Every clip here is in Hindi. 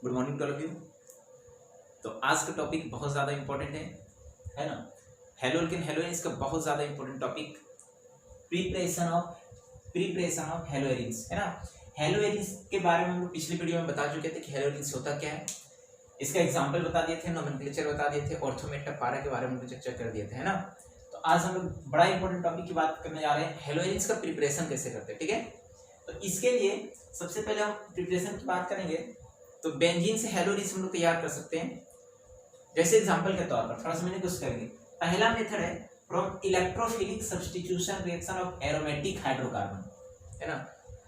Good morning to all of you. तो आज का टॉपिक बहुत ज़्यादा इंपॉर्टेंट है ना। हेलोल्केन हेलोइंस का बहुत ज़्यादा इंपॉर्टेंट टॉपिक प्रिपरेशन ऑफ हेलोइंस है ना। हेलोइंस के बारे में हम लोग पिछली वीडियो में बता चुके थे कि हेलोइंस होता क्या है, इसका एग्जाम्पल बता दिए थे, नोमेनक्लेचर बता दिए थे, ऑर्थोमेटा पारा के बारे में चर्चा कर दिए थे है ना। तो आज हम लोग बड़ा इंपॉर्टेंट टॉपिक की बात करने जा रहे हैं, हेलोइंस का प्रिपरेशन कैसे करते हैं। ठीक है, तो इसके लिए सबसे पहले हम प्रिपरेशन की बात करेंगे। तो बेंजीन से हेलोइंस हम लोग तैयार कर सकते हैं। जैसे एग्जांपल के तौर पर थोड़ा समझने की कोशिश करेंगे। पहला मेथड है from electrophilic substitution reaction of aromatic hydrocarbon है ना।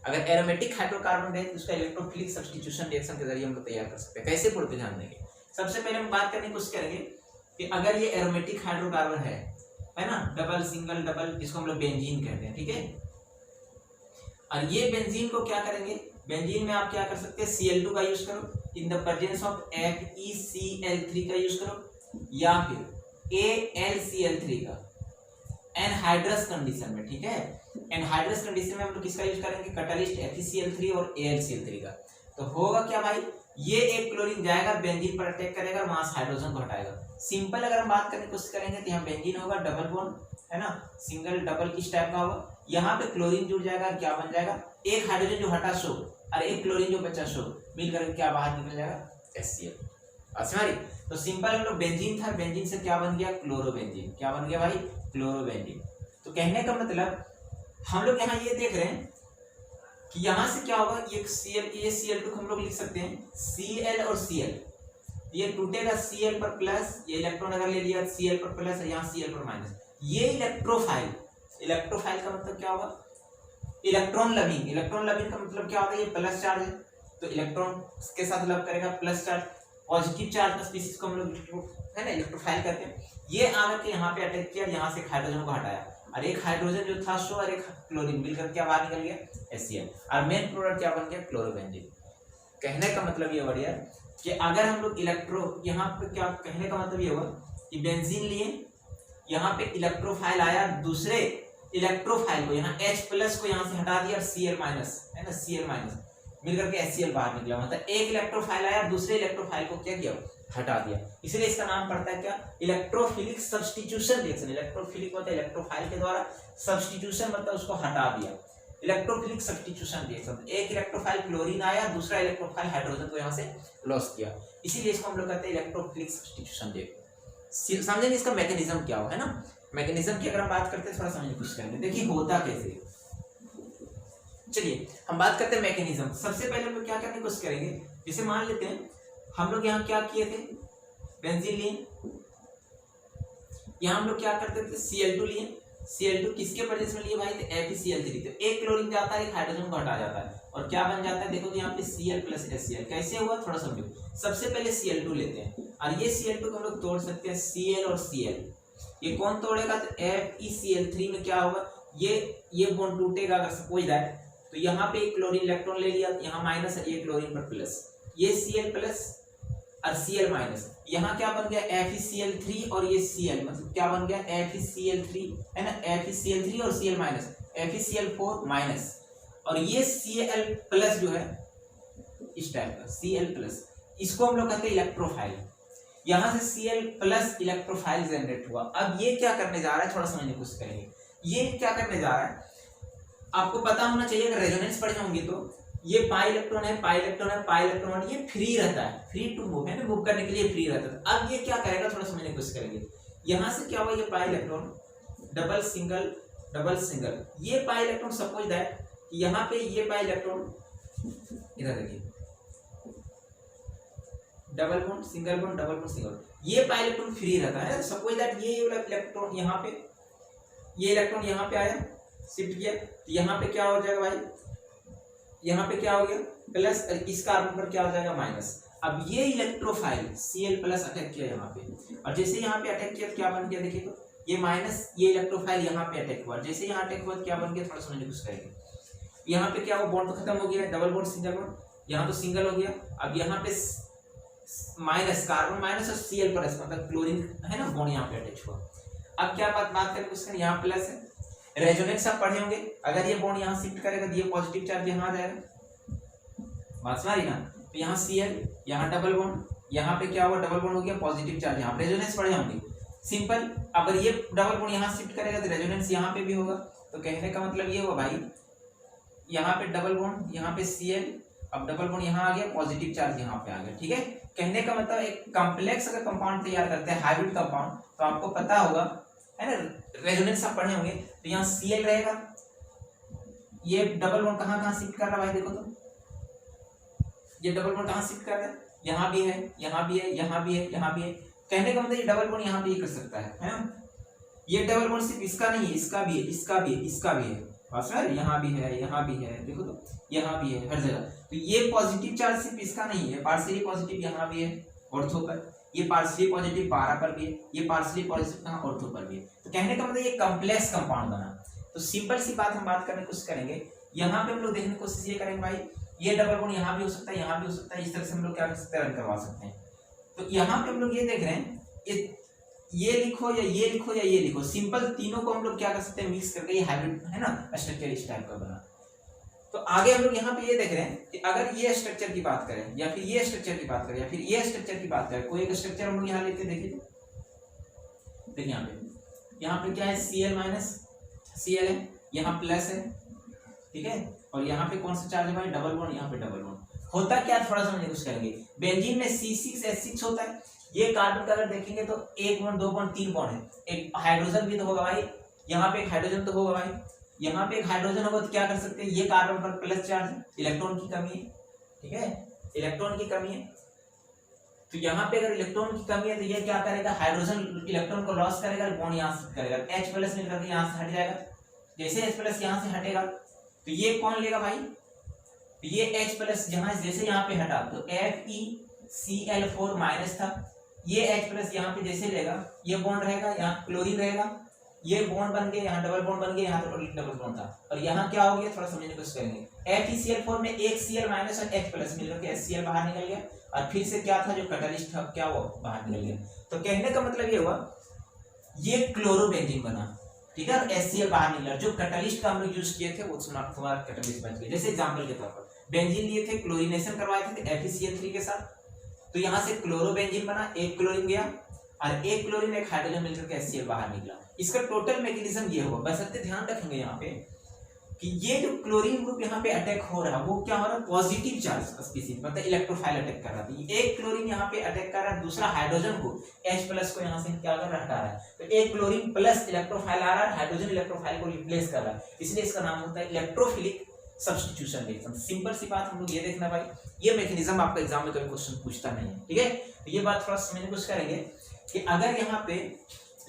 अगर एरोमेटिक हाइड्रोकार्बन है तो उसका इलेक्ट्रोफिलिक सब्स्टिट्यूशन रिएक्शन के जरिए हम लोग तैयार कर सकते हैं। कैसे पूरे ध्यान देंगे। सबसे पहले हम बात करने की कोशिश करेंगे कि अगर ये एरोमेटिक हाइड्रोकार्बन है ना, डबल सिंगल डबल, जिसको हम लोग बेंजीन कहते हैं। ठीक है, और ये बेंजीन को क्या करेंगे, बेंजीन में आप क्या कर सकते हैं, Cl2 का यूज करो इन द प्रेजेंस ऑफ FeCl3 का यूज करो, या फिर AlCl3 का एनहाइड्रस कंडीशन में। ठीक है, एनहाइड्रस कंडीशन में हम लोग किसका यूज करेंगे, कैटालिस्ट FeCl3 और AlCl3 का। तो होगा क्या भाई, ये एक क्लोरीन जाएगा बेंजीन पर अटैक करेगा, वहां से हाइड्रोजन को हटाएगा। सिंपल अगर हम बात करने की कोशिश करेंगे तो यहाँ बेंजीन होगा डबल बॉन्ड है ना, सिंगल डबल किस टाइप का होगा, यहाँ पे क्लोरीन जुड़ जाएगा, क्या बन जाएगा, एक हाइड्रोजन जो हटा सो और एक क्लोरीन जो बचा सो मिलकर क्या बाहर निकल जाएगा, HCl। तो सिंपल हम लोग बेंजीन था, बेंजीन से क्या बन गया, क्लोरोबेंजीन। क्या बन गया भाई, क्लोरोबेंजीन। तो कहने का मतलब हम लोग यहाँ ये देख रहे हैं कि यहाँ से क्या होगा, ये Cl2 को हम लोग लिख सकते हैं Cl और Cl, ये टूटेगा Cl पर प्लस, ये इलेक्ट्रॉन अगर ले लिया Cl पर प्लस और यहाँ Cl पर माइनस, ये इलेक्ट्रोफाइल का मतलब क्या होगा, इलेक्ट्रॉन लविंग। इलेक्ट्रॉन लविंग का मतलब क्या होगा, ये प्लस चार्ज है तो इलेक्ट्रॉन के साथ लव करेगा plus charge, positive charge species को हम लोग है ना इलेक्ट्रोफाइल करते हैं। ये आकर के यहाँ पे अटैक किया, यहाँ से हाइड्रोजन को हटाया और एक हाइड्रोजन जो था सो और एक क्लोरीन मिलकर क्या बाहर निकल गया, HCl, और मेन प्रोडक्ट क्या बन गया, क्लोरोबेंजीन। कहने का मतलब ये बढ़िया कि अगर हम लोग यहाँ पे क्या कहने का मतलब ये हुआ कि बेंजीन लिए, यहाँ पे इलेक्ट्रोफाइल आया, दूसरे इलेक्ट्रोफाइल को यहाँ H+ को यहाँ से हटा दिया, Cl- है ना, Cl- मिलकर के HCl बाहर निकला। मतलब एक इलेक्ट्रोफाइल आया, दूसरे इलेक्ट्रोफाइल को क्या किया, हटा दिया। इसलिए इसका नाम पड़ता है क्या, इलेक्ट्रोफिलिक सब्स्टिट्यूशन रिएक्शन। इलेक्ट्रोफिलिक होता है इलेक्ट्रोफाइल के द्वारा, सब्स्टिट्यूशन मतलब उसको हटा दिया, इलेक्ट्रोफिलिक सब्स्टिट्यूशन रिएक्शन। एक इलेक्ट्रोफाइल क्लोरीन आया, दूसरा इलेक्ट्रोफाइल हाइड्रोजन को यहाँ से लॉस किया, इसीलिए इसको हम लोग कहते हैं इलेक्ट्रोफिलिक सब्स्टिट्यूशन रिएक्शन। समझेंगे इसका मैकेनिज्म क्या हो है ना। मैकेनिज्म की अगर हम बात करते हैं थोड़ा समझने की कोशिश करेंगे, देखिए होता कैसे। चलिए हम बात करते हैं मैकेनिज्म। सबसे पहले हम लोग क्या करने की कोशिश करेंगे, जैसे मान लेते हैं हम लोग यहाँ क्या किए थे, बेंजीन लिए, यहाँ हम लोग क्या करते थे, Cl2 लिए। Cl2 किसके प्रेजेंस में लिए भाई, तो FeCl3। तो एक क्लोरीन जाता है, एक हाइड्रोजन को हटा जाता है और क्या बन जाता है, देखो यहाँ पे Cl + HCl। कैसे हुआ थोड़ा समझो। सबसे पहले Cl2 लेते हैं और ये Cl2 को हम लोग तोड़ सकते हैं Cl और Cl। ये कौन तोड़ेगा, तो FeCl3 में क्या होगा, ये बॉन्ड टूटेगा अगर सपोज दैट, तो यहाँ पे एक क्लोरीन इलेक्ट्रॉन ले लिया, यहाँ माइनस, ये क्लोरीन पर प्लस, ये Cl+ और Cl-, यहाँ क्या बन गया, FeCl3 और ये Cl, मतलब क्या बन गया, FeCl3 है ना, FeCl3 और Cl-, FeCl4-, और ये Cl+ जो है इस टाइप का Cl+, इसको हम लोग कहते हैं इलेक्ट्रोफाइल। यहाँ से Cl+ इलेक्ट्रोफाइल जनरेट हुआ। अब ये क्या करने जा रहा है, थोड़ा समझने की कोशिश करेंगे। ये क्या करने जा रहा है, आपको पता होना चाहिए, अगर रेजोनेंस पढ़े होंगे तो ये पाई इलेक्ट्रॉन है, पाई इलेक्ट्रॉन है, पाई इलेक्ट्रॉन, ये फ्री रहता है, फ्री टू मूव है ना, मूव करने के लिए फ्री रहता है। अब ये क्या करेगा, थोड़ा समझने की कोशिश करेंगे। यहाँ से क्या हुआ, ये pi electron double single double single, ये पाई इलेक्ट्रॉन सपोज दैट यहाँ पे ये पाई इलेक्ट्रॉन इधर देखिए, double bond single bond double bond single, ये पाई इलेक्ट्रॉन फ्री रहता है। सपोज दैट ये इलेक्ट्रॉन यहाँ पे, ये इलेक्ट्रॉन यहाँ पे आया, शिफ्ट किया, तो यहाँ पे क्या हो जाएगा भाई, यहाँ पे क्या हो गया प्लस, इस कार्बन पर क्या हो जाएगा माइनस। अब ये इलेक्ट्रोफाइल Cl+ अटैक किया यहाँ पे, और जैसे यहाँ पे अटैक किया तो क्या बन गया, देखिए तो ये माइनस, ये इलेक्ट्रोफाइल यहाँ पे अटैक हुआ, जैसे यहाँ अटैक हुआ तो क्या बन गया, थोड़ा समझने की कोशिश करेंगे। यहाँ पे क्या हुआ, बॉन्ड तो खत्म हो गया, डबल बॉन्ड सिंगल बॉन्ड, यहाँ तो सिंगल हो गया। अब यहाँ पे माइनस, कार्बन माइनस और Cl+, मतलब क्लोरीन है ना, बॉन्ड यहाँ पे अटैच हुआ। अब क्या बात करें कुछ, यहाँ प्लस है, रेजोनेंस आप पढ़े होंगे, अगर ये बॉन्ड यहाँ शिफ्ट करेगा तो ये पॉजिटिव चार्ज यहाँ आ जाएगा, बात समझ रही ना। तो यहाँ Cl, यहाँ डबल बॉन्ड, यहाँ पे क्या हुआ, डबल बॉन्ड हो गया, पॉजिटिव चार्ज, यहाँ रेजोनेंस पढ़े होंगे सिंपल। अगर ये डबल बॉन्ड यहाँ शिफ्ट करेगा तो रेजोनेंस यहाँ पे भी होगा। तो कहने का मतलब ये हुआ भाई, यहाँ पे डबल बॉन्ड, यहाँ पे Cl, अब डबल बॉन्ड यहाँ आ गया, पॉजिटिव चार्ज यहाँ पे आ गया, ठीक है। कहने का मतलब एक कॉम्प्लेक्स अगर कंपाउंड तैयार करते हैं, हाइब्रिड कंपाउंड, तो आपको पता होगा है ना, रेजोनेंस आप पढ़े होंगे। तो यहाँ Cl रहेगा, ये डबल बॉन्ड कहाँ कहाँ शिफ्ट कर रहा है भाई, देखो तो ये डबल बॉन्ड कहाँ शिफ्ट कर रहा है, यहाँ भी है, यहाँ भी है, यहाँ भी है, यहाँ भी है। कहने का मतलब ये डबल बॉन्ड यहाँ पे कर सकता है ना। ये डबल बॉन्ड सिर्फ इसका नहीं है, इसका भी है, इसका भी है, इसका भी है, यहाँ भी है, यहाँ भी है, देखो तो यहाँ भी है, हर जगह। तो ये पॉजिटिव चार्ज सिर्फ इसका नहीं है, पार्शियली पॉजिटिव यहाँ भी है ऑर्थो पर, ये पार्शियली पॉजिटिव पारा पर भी है, ये पार्शियली पॉजिटिव कहाँ ऑर्थो पर भी है। तो कहने का मतलब ये कॉम्प्लेक्स कंपाउंड बना। तो सिंपल सी बात हम बात करने की कोशिश करेंगे, यहाँ पे हम लोग देखने की कोशिश ये करेंगे भाई, ये डबल बॉन्ड यहाँ भी हो सकता है, यहाँ भी हो सकता है, इस तरह से हम लोग क्या कर सकते हैं, रन करवा सकते हैं। तो यहाँ पे हम लोग ये देख रहे हैं, ये लिखो या ये लिखो या ये लिखो, सिंपल तीनों को हम लोग क्या कर सकते हैं, मिक्स करके ये हाइब्रिड है ना स्ट्रक्चर इस टाइप का बना। तो आगे हम लोग यहाँ पे ये देख रहे हैं कि अगर ये स्ट्रक्चर की बात करें या फिर ये स्ट्रक्चर की बात करें या फिर ये स्ट्रक्चर की बात करें, कोई एक स्ट्रक्चर हम लोग यहाँ लेते देखिए, देखिए यहाँ पे क्या है, Cl माइनस Cl है, यहाँ प्लस है, ठीक है, और यहाँ पे कौन सा चार्ज है भाई, डबल बॉन्ड, यहाँ पे डबल बॉन्ड। होता क्या थोड़ा समझने की कोशिश करेंगे, बेंजीन में C6H6 होता है, ये कार्बन का अगर देखेंगे तो 1 बॉन्ड 2 बॉन्ड 3 बॉन्ड है, एक हाइड्रोजन भी तो होगा भाई, यहाँ पे एक हाइड्रोजन तो होगा भाई, यहाँ पे एक हाइड्रोजन होगा, तो क्या कर सकते हैं, ये कार्बन पर प्लस चार्ज, इलेक्ट्रॉन की कमी है, ठीक है, इलेक्ट्रॉन की कमी है। तो यहाँ पे अगर इलेक्ट्रॉन की कमी है तो ये क्या करेगा, हाइड्रोजन इलेक्ट्रॉन को लॉस करेगा, बॉन्ड यहाँ से करेगा, H प्लस मिलकर के यहाँ से हट जाएगा। जैसे H प्लस यहाँ से हटेगा तो ये कौन लेगा भाई, तो ये H प्लस जैसे यहाँ पे हटा तो FeCl4 माइनस था, ये H प्लस यहाँ पे जैसे लेगा, ये बॉन्ड रहेगा, यहाँ क्लोरीन रहेगा, ये बॉन्ड बन गए, यहाँ डबल बॉन्ड बन गए, यहाँ तो डबल बॉन्ड था, और यहाँ क्या हो गया, थोड़ा समझने की कोशिश करेंगे, FeCl4 में एक Cl माइनस और H प्लस मिलकर के HCl बाहर निकल गया, और फिर से क्या था जो कैटलिस्ट था क्या वो बाहर निकल गया। तो कहने का मतलब ये हुआ, ये क्लोरोबेंजीन बना, ठीक है, और HCl बाहर निकला, जो कैटलिस्ट का हम लोग यूज किए थे वो तुम्हारा कैटलिस्ट बन गया। जैसे एग्जांपल के तौर पर बेंजीन लिए थे, क्लोरीनेशन करवाए थे FeCl3 के साथ, तो यहाँ से क्लोरोबेंजीन बना, एक क्लोरीन गया और एक क्लोरीन एक हाइड्रोजन मिलकर के HCl बाहर निकला। इसका टोटल मैकेनिज्म ये होगा, बस ध्यान रखेंगे यहाँ पे कि ये जो क्लोरीन ग्रुप यहाँ पे अटैक हो रहा है वो क्या हो रहा है, पॉजिटिव चार्ज स्पीशीज, मतलब इलेक्ट्रोफाइल अटैक कर रहा है। एक क्लोरीन यहाँ पे अटैक कर रहा है, दूसरा हाइड्रोजन को H प्लस को यहाँ से क्या कर रहा है, हटा रहा है। तो एक क्लोरीन प्लस इलेक्ट्रोफाइल आ रहा है, हाइड्रोजन इलेक्ट्रोफाइल को रिप्लेस कर रहा है, इसलिए इसका नाम होता है इलेक्ट्रोफिलिक सब्स्टिट्यूशन रिएक्शन। सिंपल सी बात हम लोग ये देखना भाई, ये मैकेनिज्म आपका एग्जाम में कभी क्वेश्चन पूछता नहीं है, ठीक है। तो ये बात थोड़ा समझने की कोशिश करेंगे कि अगर यहाँ पे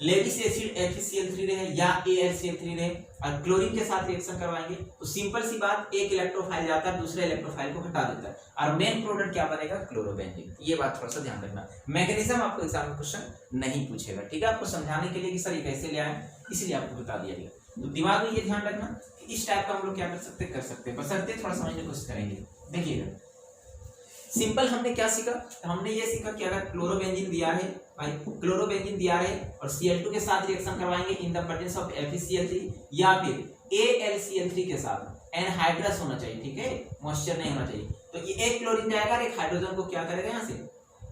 लेविस एसिड FeCl3 रहे या AlCl3 रहे और क्लोरीन के साथ रिएक्शन करवाएंगे तो सिंपल सी बात, एक इलेक्ट्रोफाइल जाता है, दूसरे इलेक्ट्रोफाइल को हटा देता है और मेन प्रोडक्ट क्या बनेगा, क्लोरोबेंजीन। ये बात थोड़ा सा ध्यान रखना, मैकेनिज्म आपको एग्जाम में क्वेश्चन नहीं पूछेगा, ठीक है, आपको समझाने के लिए कि सर ये कैसे ले आए, इसलिए आपको बता दिया गया। तो दिमाग में ये ध्यान रखना, इस टाइप का हम लोग क्या कर सकते हैं, बशर्ते थोड़ा समझने की कोशिश करेंगे। देखिएगा सिंपल हमने क्या सीखा, हमने ये सीखा कि अगर क्लोरोबेंजीन दिया है भाई, क्लोरोबेंजीन दिया है और Cl2 के साथ रिएक्शन करवाएंगे इन द प्रेजेंस ऑफ FeCl3 या फिर AlCl3 के साथ, एनहाइड्रस होना चाहिए, ठीक है, मॉइस्चर नहीं होना चाहिए। तो ये एक क्लोरीन जाएगा और एक हाइड्रोजन को क्या करेगा, यहाँ से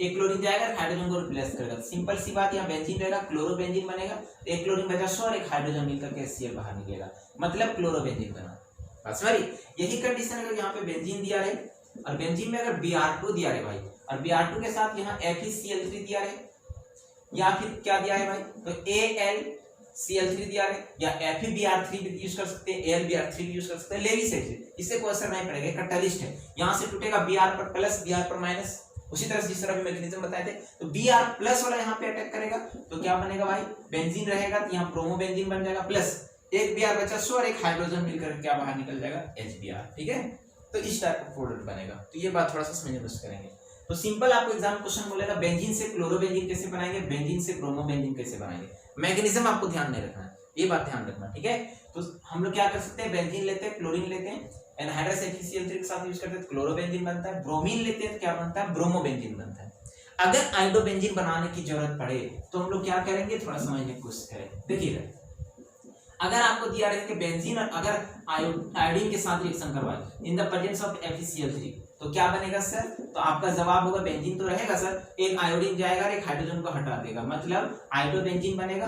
एक क्लोरीन जाएगा और हाइड्रोजन को रिप्लेस करेगा। सिंपल सी बात, यहाँ बेंजीन रहेगा, क्लोरोबेंजीन बनेगा, एक क्लोरीन बचा और एक हाइड्रोजन मिलकर के HCl बाहर निकलेगा, मतलब क्लोरोबेंजीन बना। बस भाई यही कंडीशन अगर यहाँ पे बेंजीन दिया रहे और बेंजीन में अगर Br2 दिया रहे भाई और Br2 के साथ यहाँ FeCl3 दिया रहे या फिर क्या दिया है भाई, तो AlCl3 दिया है या FeBr3 भी यूज कर सकते हैं, AlBr3 भी यूज कर सकते हैं, लेविस एसिड, इससे कोई असर नहीं पड़ेगा, कैटलिस्ट है, यहाँ से टूटेगा Br पर प्लस Br पर माइनस, उसी तरह से जिस तरह भी मैकेनिज्म बताए थे। तो Br प्लस वाला यहाँ पे अटैक करेगा तो क्या बनेगा भाई, बेंजीन रहेगा तो यहाँ ब्रोमोबेंजीन बन जाएगा, प्लस एक Br बचा और एक हाइड्रोजन मिलकर क्या बाहर निकल जाएगा, HBr, ठीक है। तो इस टाइप का प्रोडक्ट बनेगा। तो ये बात थोड़ा सा समझने की कोशिश करेंगे। तो सिंपल आपको एग्जाम क्वेश्चन बोलेगा बेंजीन से क्लोरोबेंजीन कैसे बनाएंगे, बेंजीन से ब्रोमोबेंजीन कैसे बनाएंगे, मैकेनिज्म आपको ध्यान नहीं रखना है, ये बात ध्यान रखना, ठीक है। तो हम लोग क्या कर सकते हैं, बेंजीन लेते हैं, क्लोरीन लेते हैं, एनहाइड्रस FeCl3 के साथ यूज करते हैं, क्लोरोबेंजीन बनता है, ब्रोमीन लेते हैं क्या बनता है, ब्रोमोबेंजीन बनता है। अगर आयोडोबेंजीन बनाने की जरूरत पड़े तो हम लोग क्या करेंगे, थोड़ा समझने की कोशिश करें। देखिएगा अगर आपको दिया रहे कि बेंजीन और अगर आयोडीन के साथ रिएक्शन करवाए इन द प्रेजेंस ऑफ FeCl3 तो क्या बनेगा सर, तो आपका जवाब होगा बेंजीन तो रहेगा सर, एक आयोडीन जाएगा और एक हाइड्रोजन को हटा देगा, मतलब आयोडोबेंजीन बनेगा,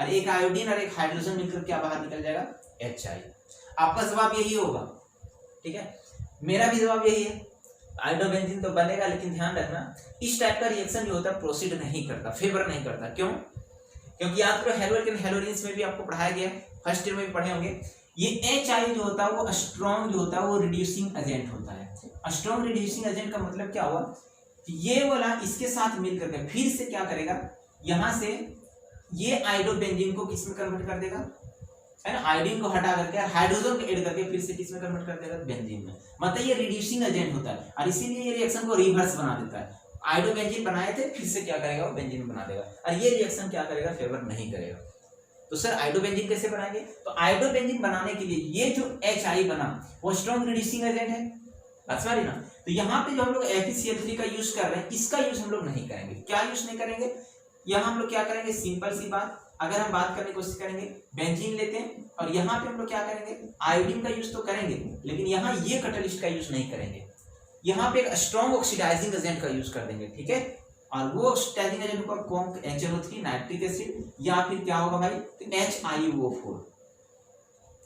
और एक आयोडीन और एक हाइड्रोजन मिलकर क्या बाहर निकल जाएगा, HI। आपका जवाब यही होगा, ठीक है, मेरा भी जवाब यही है, आयोडोबेंजीन तो बनेगा, लेकिन ध्यान रखना इस टाइप का रिएक्शन जो होता है प्रोसीड नहीं करता, फेवर नहीं करता। क्यों? क्योंकि याद करो हेलोएल्केन हेलोरिन्स में भी आपको पढ़ाया गया है, फर्स्ट ईयर में भी पढ़े होंगे, ये HI जो होता है वो स्ट्रॉन्ग जो होता है वो रिड्यूसिंग एजेंट होता है। स्ट्रॉन्ग रिड्यूसिंग एजेंट का मतलब क्या हुआ कि ये वाला इसके साथ मिल करके फिर से क्या करेगा, यहां से ये आयोडोबेंजीन को किस में कन्वर्ट कर देगा, है ना, आयोडीन को हटा करके हाइड्रोजन को ऐड करके फिर से किस में कन्वर्ट कर देगा, बेंजीन में। मतलब ये रिड्यूसिंग एजेंट होता है और इसीलिए ये रिएक्शन को रिवर्स बना देता है। आयोडोबेंजीन बनाए थे, फिर से क्या करेगा वो बेंजीन बना देगा, और ये रिएक्शन क्या करेगा, फेवर नहीं करेगा। तो सर आयोडोबेंजीन कैसे बनाएंगे, तो आयोडोबेंजीन बनाने के लिए ये जो HI बना वो स्ट्रॉन्ग रिड्यूसिंग एजेंट है, अच्छा ना। तो यहाँ पे जो हम लोग FeCl3 का यूज कर रहे हैं, इसका यूज हम लोग नहीं करेंगे। क्या यूज नहीं करेंगे, यहाँ हम लोग क्या करेंगे, सिंपल सी बात, अगर हम बात करने की कोशिश करेंगे, बेंजीन लेते हैं और यहाँ पे हम लोग क्या करेंगे, आयोडीन का यूज तो करेंगे, लेकिन यहाँ ये कैटलिस्ट का यूज नहीं करेंगे, यहाँ पे एक स्ट्रॉन्ग ऑक्सीडाइजिंग एजेंट का यूज कर देंगे, ठीक है। और वो ऑक्सीडाइजिंग एजेंट होगा कौन, HNO3 नाइट्रिक एसिड, या फिर क्या होगा भाई, तो HiO4,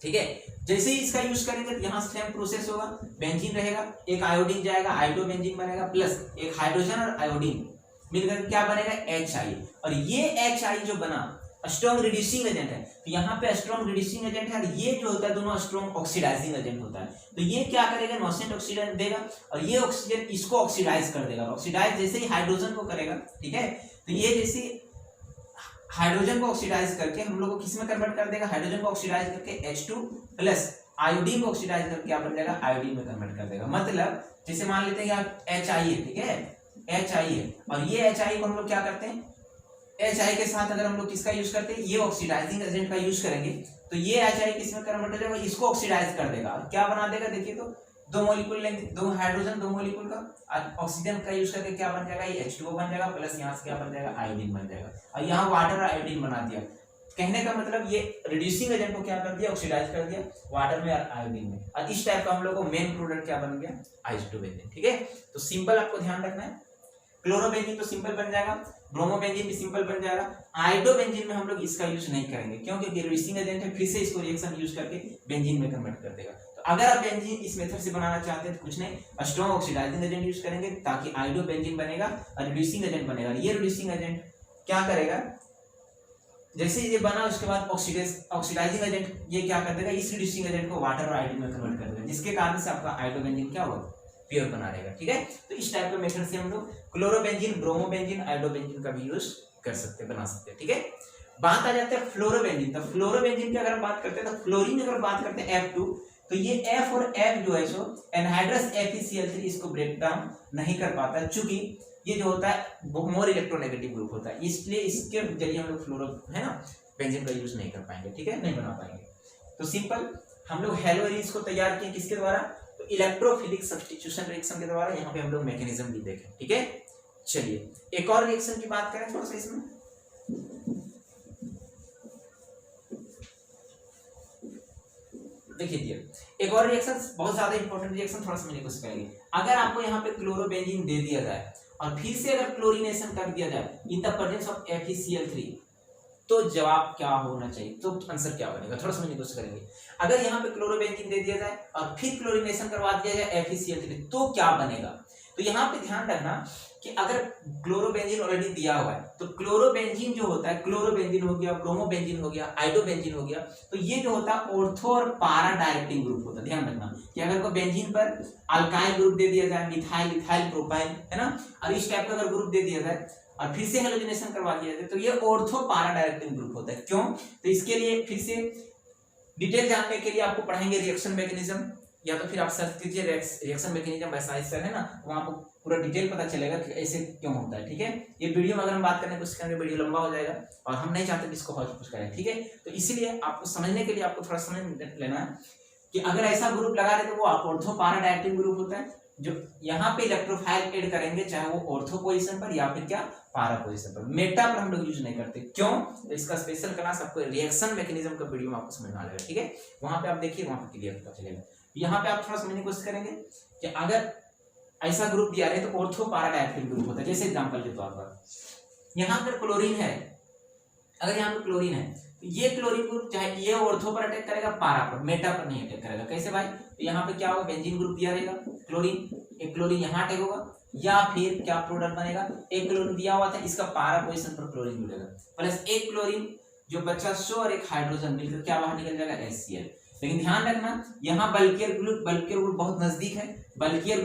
ठीक है। जैसे ही इसका यूज करेंगे तो यहाँ सेम प्रोसेस होगा, बेंजीन रहेगा, एक आयोडीन जाएगा, आयोडोबेंजीन बनेगा, प्लस एक हाइड्रोजन और आयोडीन मिलकर क्या बनेगा, HI। और ये HI जो बना स्ट्रॉन्ग रिड्यूसिंग एजेंट है, तो यहाँ पे स्ट्रॉन्ग रिड्यूसिंग एजेंट है, और ये जो होता है दोनों स्ट्रॉन्ग ऑक्सीडाइजिंग एजेंट होता है। तो ये क्या करेगा, नॉसेंट ऑक्सीडेंट देगा और ये ऑक्सीजन इसको ऑक्सीडाइज कर देगा। ऑक्सीडाइज जैसे ही हाइड्रोजन को करेगा, ठीक है, तो ये जैसे हाइड्रोजन को ऑक्सीडाइज करके हम लोग को किस में कन्वर्ट कर देगा, हाइड्रोजन को ऑक्सीडाइज करके H2 प्लस आयोडीन को ऑक्सीडाइज करके क्या बन जाएगा, आयोडीन में कन्वर्ट कर देगा। मतलब जैसे मान लेते हैं कि HI है, ठीक है, HI है, और ये HI को हम लोग क्या करते हैं, HI के साथ अगर हम लोग किसका यूज करते हैं, ये ऑक्सीडाइजिंग एजेंट का यूज करेंगे, तो ये HI किस में कन्वर्ट हो जाएगा, इसको ऑक्सीडाइज कर देगा, क्या बना देगा, देखिए तो दो मॉलिक्यूल लेंगे, दो हाइड्रोजन दो मॉलिक्यूल का ऑक्सीजन का यूज करके क्या बन जाएगा, ये H2O बन जाएगा, प्लस यहाँ से क्या बन जाएगा, आयोडीन बन जाएगा, और यहाँ वाटर और आयोडीन बना दिया। कहने का मतलब ये रिड्यूसिंग एजेंट को क्या कर दिया, ऑक्सीडाइज कर दिया वाटर में और आयोडीन में, और इस टाइप का हम लोग को मेन प्रोडक्ट क्या बन गया, आइसोटोबेंजीन, ठीक है। तो सिंपल आपको ध्यान रखना है, क्लोरोबेंजीन तो सिंपल बन जाएगा, ब्रोमोबेंजीन भी सिंपल बन जाएगा। आयोडोबेंजीन में हम लोग इसका यूज नहीं करेंगे, क्योंकि रिड्यूसिंग एजेंट है, फिर से इसको रिएक्शन यूज करके बेंजीन में कन्वर्ट कर देगा। तो अगर आप बेंजीन इस मेथड से बनाना चाहते हैं तो कुछ नहीं, स्ट्रॉन्ग ऑक्सीडाइजिंग एजेंट यूज करेंगे ताकि आयोडोबेंजीन बनेगा और रिड्यूसिंग एजेंट बनेगा। ये रिड्यूसिंग एजेंट क्या करेगा, जैसे ये बना उसके बाद ऑक्सीडाइजिंग एजेंट ये क्या कर देगा, इस रिड्यूसिंग एजेंट को वाटर और आयोडीन में कन्वर्ट कर देगा, जिसके कारण से आपका आयोडोबेंजीन क्या होगा, प्योर बना रहेगा, ठीक है। तो इस टाइप के मेथड से हम लोग क्लोरोबेंजीन, ब्रोमोबेंजीन, आयोडोबेंजीन का भी यूज कर सकते, बना सकते हैं, ठीक है। बात आ जाता है फ्लोरोबेंजीन। तो फ्लोरोबेंजीन की अगर हम बात करते हैं तो फ्लोरीन अगर बात करते हैं F2, तो ये F और F जो है सो एनहाइड्रस FeCl3 इसको ब्रेक डाउन नहीं कर पाता है, चूंकि ये जो होता है मोर इलेक्ट्रोनेगेटिव ग्रुप होता है, इसलिए इसके जरिए हम लोग फ्लोरो है ना बेंजीन का यूज नहीं कर पाएंगे, ठीक है, नहीं बना पाएंगे। तो सिंपल हम लोग हेलोइरिन्स को तैयार किए किसके द्वारा, तो इलेक्ट्रोफिलिक सब्स्टिट्यूशन रिएक्शन के द्वारा। यहाँ पे हम लोग मैकेनिज्म भी देखें, ठीक है। चलिए एक और रिएक्शन की बात करें थोड़ा सा इसमें, देखिए एक और रिएक्शन बहुत ज्यादा इंपॉर्टेंट रिएक्शन, थोड़ा समझने की कोशिश करेंगे। अगर आपको यहाँ पे क्लोरोबेंजीन दे दिया जाए और फिर से अगर क्लोरीनेशन कर दिया जाए इन द प्रेजेंस ऑफ FeCl3, तो जवाब क्या होना चाहिए, तो आंसर क्या बनेगा, थोड़ा समझने की कोशिश करेंगे। अगर यहाँ पे क्लोरोबेंजीन दे दिया जाए और फिर क्लोरीनेशन करवा दिया जाए FeCl3, तो क्या बनेगा। तो यहाँ पे ध्यान रखना कि अगर क्लोरोबेंजीन ऑलरेडी दिया हुआ है, तो क्लोरोबेंजीन जो होता है, क्लोरोबेंजीन हो गया, ब्रोमोबेंजीन हो गया, आयोडोबेंजीन हो गया, तो ये जो होता है ऑर्थो और पारा डायरेक्टिंग ग्रुप होता है। ध्यान रखना कि अगर को बेंजीन पर अल्काइल ग्रुप दे दिया जाए, मिथाइल, इथाइल, प्रोपाइल, है ना, और इस टाइप का अगर ग्रुप दे दिया जाए और फिर से हेलोजनेशन करवा दिया जाए, तो ये ऑर्थो पारा डायरेक्टिंग ग्रुप होता है। क्यों, तो इसके लिए फिर से डिटेल जानने के लिए आपको पढ़ाएंगे रिएक्शन मैकेनिज्म, या तो फिर आप सर्च कीजिए रिएक्शन मैकेनिज्म वैसा सर है ना, वहाँ आपको पूरा डिटेल पता चलेगा कि ऐसे क्यों होता है, ठीक है। ये वीडियो में अगर हम बात करने की कोशिश करेंगे वीडियो लंबा हो जाएगा और हम नहीं चाहते कि इसको हॉट पुश करें, ठीक है। तो इसीलिए आपको समझने के लिए आपको थोड़ा समय लेना है कि अगर ऐसा ग्रुप लगा रहे तो वो ऑर्थो पारा डायरेक्टिंग ग्रुप होता है, जो यहाँ पे इलेक्ट्रोफाइल ऐड करेंगे, चाहे वो ऑर्थो पोजीशन पर या फिर क्या पारा पोजीशन पर। मेटा पर हम लोग यूज नहीं करते, क्यों, तो इसका स्पेशल क्लास आपको रिएक्शन मैकेनिज्म का वीडियो में आपको समझ में आ जाएगा, ठीक है। वहां पे आप देखिए, वहां पे क्लियर पता चलेगा। यहाँ पे आप थोड़ा समझने की कोशिश करेंगे कि अगर ऐसा ग्रुप दिया रहे तो ऑर्थो पारा डायक्टिल ग्रुप होता है। जैसे एग्जांपल के तौर पर यहाँ पर क्लोरीन है, अगर यहाँ पर क्लोरीन है तो ये क्लोरीन ग्रुप चाहे ये ऑर्थो पर अटैक करेगा, पारा पर, मेटा पर नहीं अटैक करेगा। कैसे भाई? तो यहाँ पे क्या होगा, बेंजीन ग्रुप दिया रहेगा, क्लोरीन, एक क्लोरीन यहाँ अटैक होगा, या फिर क्या प्रोडक्ट बनेगा, एक क्लोरीन दिया हुआ था, इसका पारा पोजीशन पर क्लोरीन जुड़ेगा, प्लस एक क्लोरीन जो बचा सो और एक हाइड्रोजन मिलकर क्या बाहर निकल जाएगा, HCl। लेकिन ध्यान रखना यहाँ बल्कियर ग्रुप बहुत नजदीक है, बल्कियर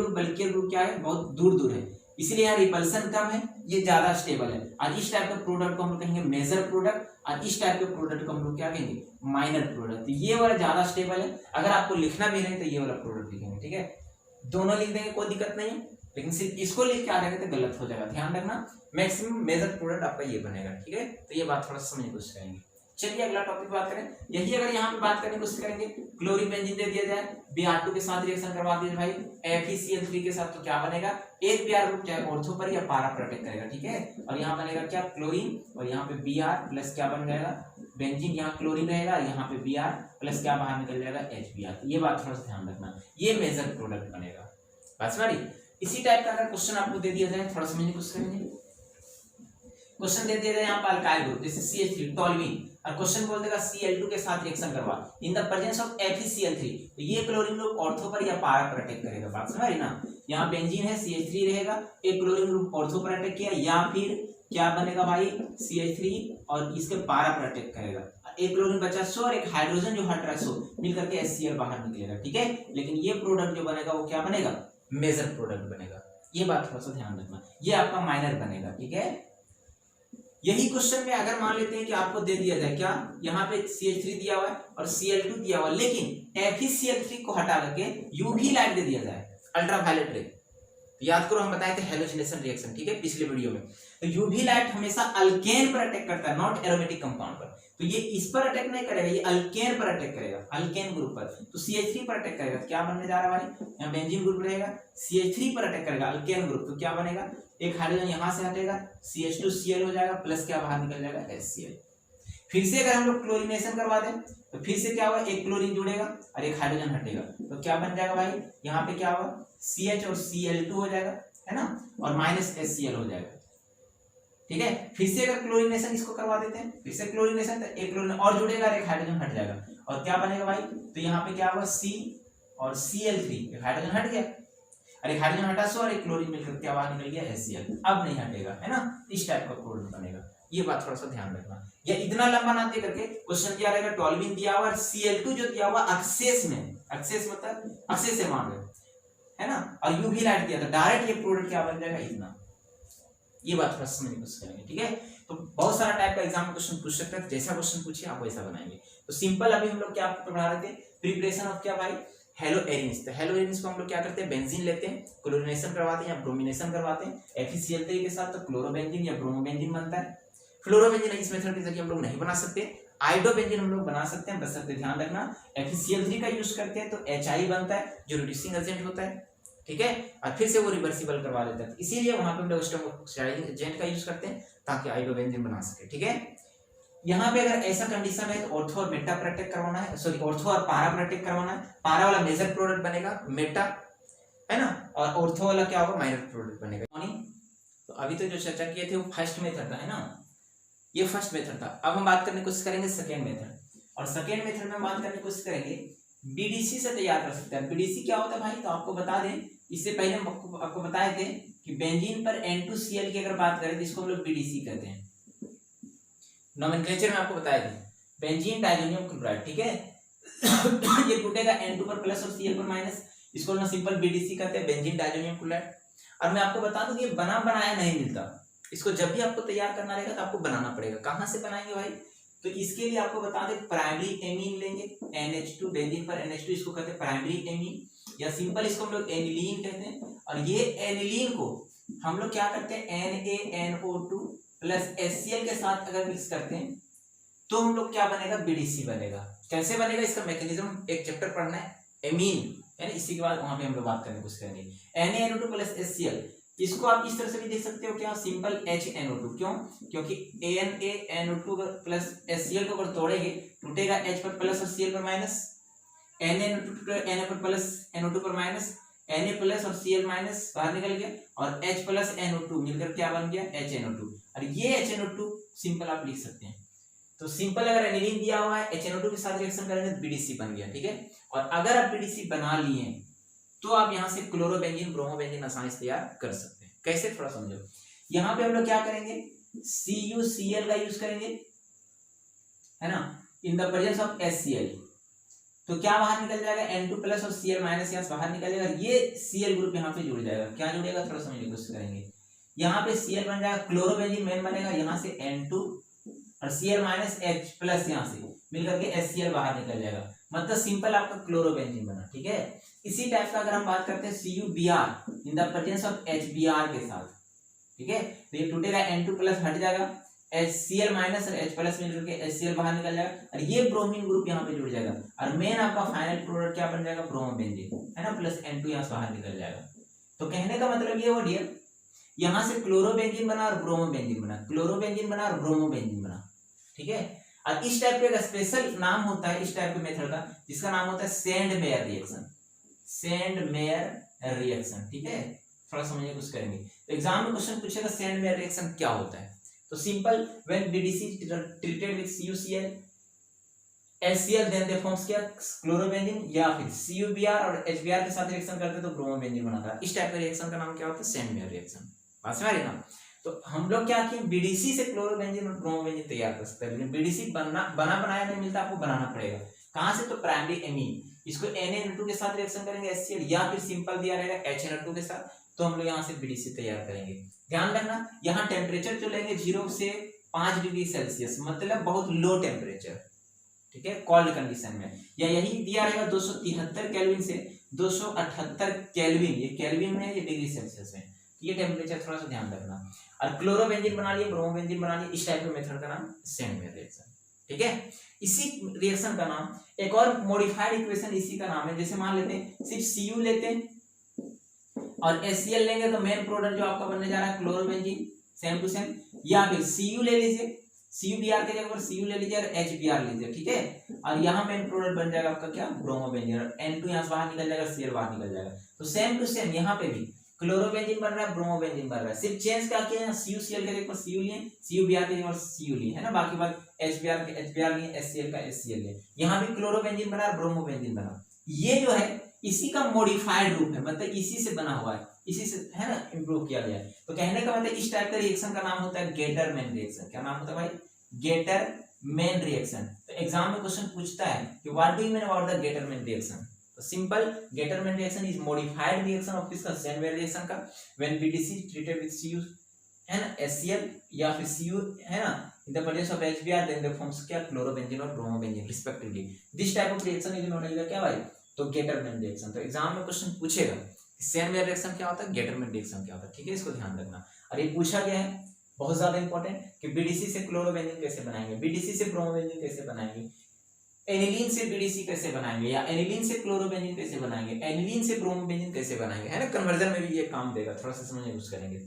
ग्रुप क्या है, बहुत दूर है, इसलिए यहाँ रिपल्सन कम है, ये ज्यादा स्टेबल है। और इस टाइप के प्रोडक्ट को हम लोग कहेंगे मेजर प्रोडक्ट, और इस टाइप के प्रोडक्ट को हम लोग क्या कहेंगे, माइनर प्रोडक्ट। तो ये वाला ज्यादा स्टेबल है, अगर आपको लिखना भी नहीं तो ये वाला प्रोडक्ट लिखेंगे, ठीक है, दोनों लिख देंगे कोई दिक्कत नहीं है, लेकिन सिर्फ इसको लिख के आ जाएगा तो गलत हो जाएगा। ध्यान रखना मैक्सिमम मेजर प्रोडक्ट आपका ये बनेगा, ठीक है। तो ये बात थोड़ा समझने की कोशिश करेंगे। चलिए अगला टॉपिक बात करें, यही अगर यहाँ पे बात करने की कोशिश करेंगे, क्लोरीन बेंजीन दे दिया जाए, Br2 के साथ रिएक्शन करवा दिया भाई FeCl3 के साथ, तो क्या बनेगा, एक Br ग्रुप चाहे ऑर्थो पर या पारा पर अटैक करेगा, ठीक है। और यहाँ बनेगा क्या, क्लोरीन, और यहाँ पे Br प्लस क्या बन जाएगा, बेंजीन, यहाँ क्लोरीन रहेगा, यहाँ पे Br प्लस क्या बाहर निकल जाएगा, HBr। ये बात थोड़ा सा ध्यान रखना, ये मेजर प्रोडक्ट बनेगा। बात समझी? इसी टाइप का अगर क्वेश्चन आपको दे दिया जाए, थोड़ा समझने की कोशिश करेंगे। क्वेश्चन दे दिया जाए यहाँ पर अल्काइल ग्रुप जैसे CH3 टोल्यूइन, और क्वेश्चन बोल देगा Cl2 के साथ रिएक्शन करवा इन द प्रेजेंस ऑफ FeCl3, तो ये क्लोरीन ग्रुप ऑर्थो पर या पारा पर अटैक करेगा। बात समझ रही ना, यहाँ बेंजीन है CH3 रहेगा, एक क्लोरीन ग्रुप ऑर्थो पर अटैक किया, या फिर क्या बनेगा भाई, CH3 और इसके पारा पर अटैक करेगा, एक क्लोरीन बचा सो और एक हाइड्रोजन जो हट रहा है सो मिलकर के HCl बाहर निकलेगा, ठीक है। लेकिन ये प्रोडक्ट जो बनेगा वो क्या बनेगा, मेजर प्रोडक्ट बनेगा। ये बात थोड़ा सा ध्यान रखना, ये आपका माइनर बनेगा, ठीक है। यही क्वेश्चन में अगर मान लेते हैं कि आपको दे दिया जाए क्या, यहाँ पे CH3 दिया हुआ है और Cl2 दिया हुआ है, लेकिन FeCl3 को हटा करके UV लाइट दे दिया जाए, अल्ट्रावायलेट रे। याद करो हम बताए थे हेलोजिनेशन रिएक्शन, ठीक है, पिछले वीडियो में। तो यूवी लाइट हमेशा अल्केन पर अटैक करता है, नॉट एरोमेटिक कंपाउंड पर। तो ये इस पर अटैक नहीं करेगा, ये अल्केन पर अटैक करेगा, अल्केन ग्रुप पर। तो CH3 पर अटैक करेगा तो क्या बनने जा रहा है भाई, यहाँ बेंजीन ग्रुप रहेगा, CH3 पर अटैक करेगा अल्केन ग्रुप, तो क्या बनेगा, एक हाइड्रोजन यहाँ से हटेगा, CH2Cl हो जाएगा, प्लस क्या बाहर निकल जाएगा, HCl। फिर से अगर हम लोग क्लोरीनेशन करवा दें तो फिर से क्या होगा, एक क्लोरीन जुड़ेगा और एक हाइड्रोजन हटेगा, तो क्या बन जाएगा भाई, यहाँ पे क्या होगा, CH और Cl2 हो जाएगा, है ना, और माइनस HCl हो जाएगा, ठीक है। फिर से अगर क्लोरीनेशन इसको करवा देते हैं, फिर से क्लोरीनेशन, तो एक क्लोरीन और जुड़ेगा और एक हाइड्रोजन हट जाएगा, और क्या बनेगा भाई, तो यहाँ पे क्या होगा, C और Cl3, एक हाइड्रोजन हट गया, और एक हाइड्रोजन हटा सो और एक क्लोरीन मिलकर क्या बाहर निकल गया, HCl, अब नहीं हटेगा, है ना। इस टाइप का प्रोडक्ट बनेगा, ये बात थोड़ा सा ध्यान रखना। या इतना लंबा ना दे करके क्वेश्चन दिया रहेगा, टोल्यूइन दिया हुआ और Cl2 जो दिया हुआ एक्सेस में, एक्सेस मतलब एक्सेस से मान रहे, है ना, और यूवी लाइट दिया था, डायरेक्ट ये प्रोडक्ट क्या बन जाएगा, इतना। ये बात थोड़ा समझने की कोशिश करेंगे, ठीक है। तो बहुत सारा टाइप का एग्जाम में क्वेश्चन पूछ सकता है, जैसा क्वेश्चन पूछिए आप वैसा बनाएंगे। तो सिंपल अभी हम लोग क्या पढ़ा रहे थे, प्रिपरेशन ऑफ क्या भाई, हेलो एरिन्स। तो हेलो एरिन्स को हम लोग क्या करते हैं, बेंजीन लेते हैं, क्लोरीनेशन करवाते हैं या ब्रोमिनेशन करवाते हैं FeCl3 के साथ, तो क्लोरोबेंजीन या ब्रोमोबेंजीन बनता है। फ्लोरोबेंजीन इस मेथड के जरिए हम लोग नहीं बना सकते, आइडोबेंजीन हम लोग बना सकते हैं, बस सकते ध्यान रखना FeCl3 का यूज करते हैं तो HI बनता है जो रिड्यूसिंग एजेंट होता है, ठीक है, और फिर से वो रिवर्सिबल करवा देता है, इसीलिए वहां पे हम लोग स्टोमोक्साइड एजेंट का यूज करते हैं ताकि आइडोबेंजीन बना सके, ठीक है। यहाँ पे अगर ऐसा कंडीशन है तो ऑर्थो और मेटा पर अटैक करवाना है, सॉरी ऑर्थो और पारा पर अटैक करवाना है, पारा वाला मेजर प्रोडक्ट बनेगा मेटा, है ना, और ऑर्थो वाला क्या होगा, माइनर प्रोडक्ट बनेगा। तो अभी तो जो चर्चा किए थे वो फर्स्ट मेथड था, है ना, ये फर्स्ट मेथड था। अब हम बात करने की कोशिश करेंगे सेकेंड मेथड, और सेकेंड मेथड में बात करने की कोशिश करेंगे बीडीसी से तैयार कर सकते हैं। बीडीसी क्या होता है भाई, तो आपको बता दें, इससे पहले हम आपको बताए थे कि बेंजीन पर N2Cl की अगर बात करें तो इसको हम लोग बीडीसी कहते हैं, नोमेनक्लेचर में आपको बताए थे, बेंजीन डाइजोनियम क्लोराइड, ठीक है। ये टूटेगा N2 पर प्लस और Cl पर माइनस, इसको ना सिंपल बीडीसी कहते हैं, बेंजीन डाइजोनियम क्लोराइड। और मैं आपको बता दूं कि ये बना बनाया नहीं मिलता, इसको जब भी आपको तैयार करना रहेगा तो आपको बनाना पड़ेगा। कहाँ से बनाएंगे भाई, तो इसके लिए आपको बता दें प्राइमरी एमीन लेंगे, NH2, बेंजीन पर NH2, इसको कहते हैं प्राइमरी एमीन, या सिंपल इसको हम लोग एनिलीन कहते हैं। और ये एनिलीन को हम लोग क्या करते हैं, NaNO2 प्लस HCl के साथ अगर मिक्स करते हैं तो हम लोग क्या बनेगा, बीडीसी बनेगा। कैसे बनेगा, इसका मैकेनिज्म एक चैप्टर पढ़ना है, एमीन, यानी इसी के बाद वहां पे हम लोग बात करने की कोशिश करेंगे। NaNO2 प्लस HCl, इसको आप इस तरह से भी देख सकते हो, क्या सिंपल HNO2, क्यों, क्योंकि NaNO2 प्लस HCl को अगर तोड़ेंगे टूटेगा H पर प्लस और Cl पर माइनस, Na पर प्लस NO2 पर माइनस, Na प्लस और Cl माइनस बाहर निकल गया, और H प्लस NO2 मिलकर क्या बन गया, HNO2। और ये HNO2 सिंपल आप लिख सकते हैं। तो सिंपल अगर एनिलीन दिया हुआ है, HNO2 के साथ रिएक्शन करेंगे तो BDC बन गया, ठीक है। और अगर आप BDC बना लिए तो आप यहाँ से क्लोरोबेंजीन ब्रोमोबेंजीन आसानी से तैयार कर सकते हैं। कैसे, थोड़ा समझो। यहाँ पे हम लोग क्या करेंगे, CuCl का यूज करेंगे, है ना, in the presence of HCl। तो क्या बाहर निकल जाएगा, N2 प्लस और Cl माइनस यहाँ बाहर निकल जाएगा, ये Cl ग्रुप यहाँ पे जुड़ जाएगा। क्या जुड़ेगा, थोड़ा समझने की कोशिश करेंगे। यहाँ पे Cl बन जाएगा, क्लोरोबेंजीन मेन बनेगा, यहाँ से N2 और Cl माइनस H प्लस यहाँ से मिलकर के HCl बाहर निकल जाएगा, मतलब सिंपल आपका क्लोरोबेंजीन बना, ठीक है। इसी टाइप का अगर हम बात करते हैं CuBr in the presence of HBr के साथ, ठीक है, तो ये टूटेगा, N2 प्लस हट जाएगा, HCl माइनस और H प्लस मिलकर के HCl बाहर निकल जाएगा, और ये ब्रोमीन ग्रुप यहाँ पे जुड़ जाएगा, और मेन आपका फाइनल प्रोडक्ट क्या बन जाएगा, ब्रोमोबेंजीन, है ना, प्लस N2 यहाँ से बाहर निकल जाएगा। तो कहने का मतलब ये हो डियर, यहाँ से क्लोरोबेंजीन बना और ब्रोमोबेंजीन बना, क्लोरोबेंजीन बना और ब्रोमोबेंजीन बना, ठीक है। और इस टाइप का स्पेशल नाम होता है इस टाइप के मेथड का, जिसका नाम होता है सेंड-मेयर रिएक्शन, सेंड-मेयर रिएक्शन, ठीक है। थोड़ा समझने की कोशिश करेंगे। तो एग्जाम में क्वेश्चन पूछेगा सेंड-मेयर रिएक्शन क्या होता है। तो simple, when BDC treated with CuCl HCl then they forms क्या, क्लोरोबेंजीन, या फिर CuBr और HBr के साथ रिएक्शन करते तो ब्रोमोबेंजीन बनाता है। इस टाइप का रिएक्शन का नाम क्या होता है, सेंड-मेयर रिएक्शन। बात समझ रहे ना। तो हम लोग क्या किए, BDC से क्लोरोबेंजीन और ब्रोमोबेंजीन तैयार कर सकते हैं, लेकिन BDC बना बनाया नहीं मिलता, आपको बनाना पड़ेगा। कहां से, तो प्राइमरी एमीन, इसको Na-N2 के साथ रिएक्शन करेंगे HCl, या फिर सिंपल दिया रहेगा HNO2 के साथ, तो हम लोग यहाँ से BDC तैयार करेंगे। ध्यान रखना, यहाँ टेम्परेचर जो लेंगे 0 से 5 डिग्री सेल्सियस, मतलब बहुत लो टेम्परेचर, ठीक है, कोल्ड कंडीशन में, या यही दिया रहेगा 273 केल्विन से 278 केल्विन, ये केल्विन में है, ये डिग्री सेल्सियस में, ये टेम्परेचर थोड़ा सा ध्यान रखना। और क्लोरोबेंजीन बना लिए, ब्रोमोबेंजीन बना लिए, इस टाइप के मेथड का नाम सेंड-मेयर रिएक्शन, ठीक है। इसी रिएक्शन का नाम, एक और मॉडिफाइड इक्वेशन इसी का नाम है, जैसे मान लेते हैं सिर्फ Cu लेते हैं और HCl लेंगे, तो मेन प्रोडक्ट जो आपका बनने जा रहा है क्लोरोबेंजीन, सेम टू सेम, या फिर Cu ले लीजिए, CuBr के जगह पर Cu ले लीजिए और HBr लीजिए, ठीक है। और यहाँ मेन प्रोडक्ट बन जाएगा आपका क्या, ब्रोमोबेंजीन, और N2 यहाँ से बाहर निकल जाएगा, Cl बाहर निकल जाएगा। तो सेम टू सेम यहाँ पे भी क्लोरोबेंजीन बन रहा है, ब्रोमोबेंजीन बन रहा है, सिर्फ चेंज क्या किया है, CuCl के जगह पर Cu लिए, CuBr के जगह पर Cu लिए, है ना, बाकी बात HBr के HBr लिए, HCl का HCl लिए। यहाँ भी क्लोरोबेंजीन बना, ब्रोमोबेंजीन बना, ये जो है इसी का मॉडिफाइड रूप है, मतलब इसी से बना हुआ है, इसी से, है ना, इम्प्रूव किया गया है। तो कहने का मतलब इस टाइप का रिएक्शन का नाम होता है गेटरमैन रिएक्शन। क्या नाम होता है भाई, गेटरमैन रिएक्शन। तो एग्जाम में क्वेश्चन पूछता है कि what do you mean about the Gattermann reaction. तो simple, Gattermann reaction is modified reaction of किसका, सेंड-मेयर रिएक्शन का, when BDC treated with Cu, है ना, HCl या फिर Cu, है ना, in the presence of HBr then they forms क्या, क्लोरोबेंजीन और bromobenzene respectively. This type of reaction is known as क्या भाई, तो गेटरमैन रिएक्शन। तो एग्जाम में क्वेश्चन पूछेगा सेंड-मेयर रिएक्शन क्या होता है, गेटरमैन रिएक्शन क्या होता है, ठीक है, इसको ध्यान रखना। और ये पूछा गया है बहुत ज्यादा इंपॉर्टेंट कि BDC से क्लोरोबेंजीन कैसे बनाएंगे, BDC से ब्रोमोबेंजीन कैसे बनाएंगे, एनिलीन से BDC कैसे बनाएंगे, या एनिलीन से क्लोरोबेंजीन कैसे बनाएंगे, एनिलीन से ब्रोमोबेंजीन कैसे बनाएंगे, है ना, कन्वर्जन में भी ये काम देगा, थोड़ा सा समझने की कोशिश करेंगे।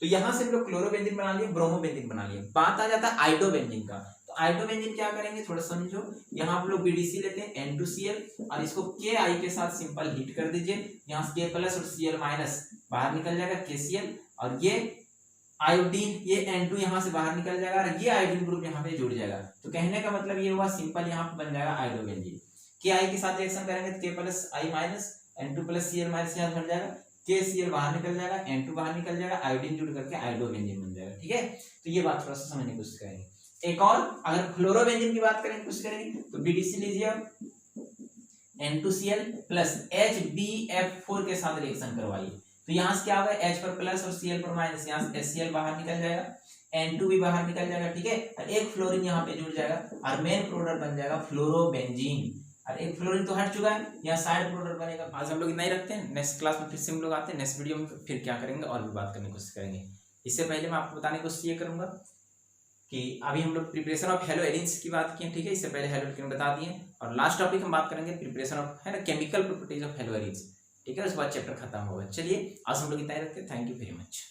तो यहाँ से हम लोग क्लोरोबेंजीन बना लिए, ब्रोमोबेंजीन बना लिए, बात आ जाता है आइडोबेंजीन का। तो आइडोबेंजीन क्या करेंगे, थोड़ा समझो। यहाँ आप लोग BDC लेते हैं N2Cl और इसको Ki के साथ सिंपल हीट कर दीजिए, यहाँ से K प्लस और Cl माइनस बाहर निकल जाएगा, KCl, और ये आयोडीन, ये N2 यहाँ से बाहर निकल जाएगा, और ये आयोडीन ग्रुप यहाँ पे जुड़ जाएगा। तो कहने का मतलब ये हुआ सिंपल, यहाँ पे बन जाएगा आइडोबेंजीन। Ki के साथ रिएक्शन करेंगे तो K plus I minus N2 plus Cl minus यहाँ बन जाएगा, KCl बाहर निकल जाएगा, N2 बाहर निकल जाएगा, आयोडीन जुड़ करके आइडोबेंजीन बन जाएगा, ठीक है। तो ये बात थोड़ा सा समझने की कोशिश करेंगे। एक और अगर फ्लोरोबेंजीन की बात करेंगे, कोशिश करेंगे, तो BDC लीजिए आप, N2Cl प्लस HbF4 के साथ रिएक्शन करवाइए। तो यहाँ से क्या होगा, H पर प्लस और Cl पर माइनस, यहाँ से HCl बाहर निकल जाएगा, N2 भी बाहर निकल जाएगा, ठीक है, और एक फ्लोरीन यहाँ पे जुड़ जाएगा, और मेन प्रोडक्ट बन जाएगा फ्लोरोबेंजीन। और एक फ्लोरीन तो हट चुका है, यहाँ साइड प्रोडक्ट बनेगा। आज हम लोग इतना ही रखते हैं, नेक्स्ट क्लास में फिर से हम लोग आते हैं, नेक्स्ट वीडियो में फिर क्या करेंगे और भी बात करने की कोशिश करेंगे। इससे पहले मैं आपको बताने की कोशिश ये करूंगा कि अभी हम लोग प्रिपरेशन ऑफ हेलो एलिन्स की बात किए, ठीक है, इससे पहले हेलो एल्केन बता दिए, और लास्ट टॉपिक हम बात करेंगे प्रिपरेशन ऑफ, है ना, केमिकल प्रॉपर्टीज ऑफ हेलो एलिन्स, ठीक है, उसके बाद चैप्टर खत्म होगा। चलिए आज हम लोग इतना ही रखते हैं, थैंक यू वेरी मच।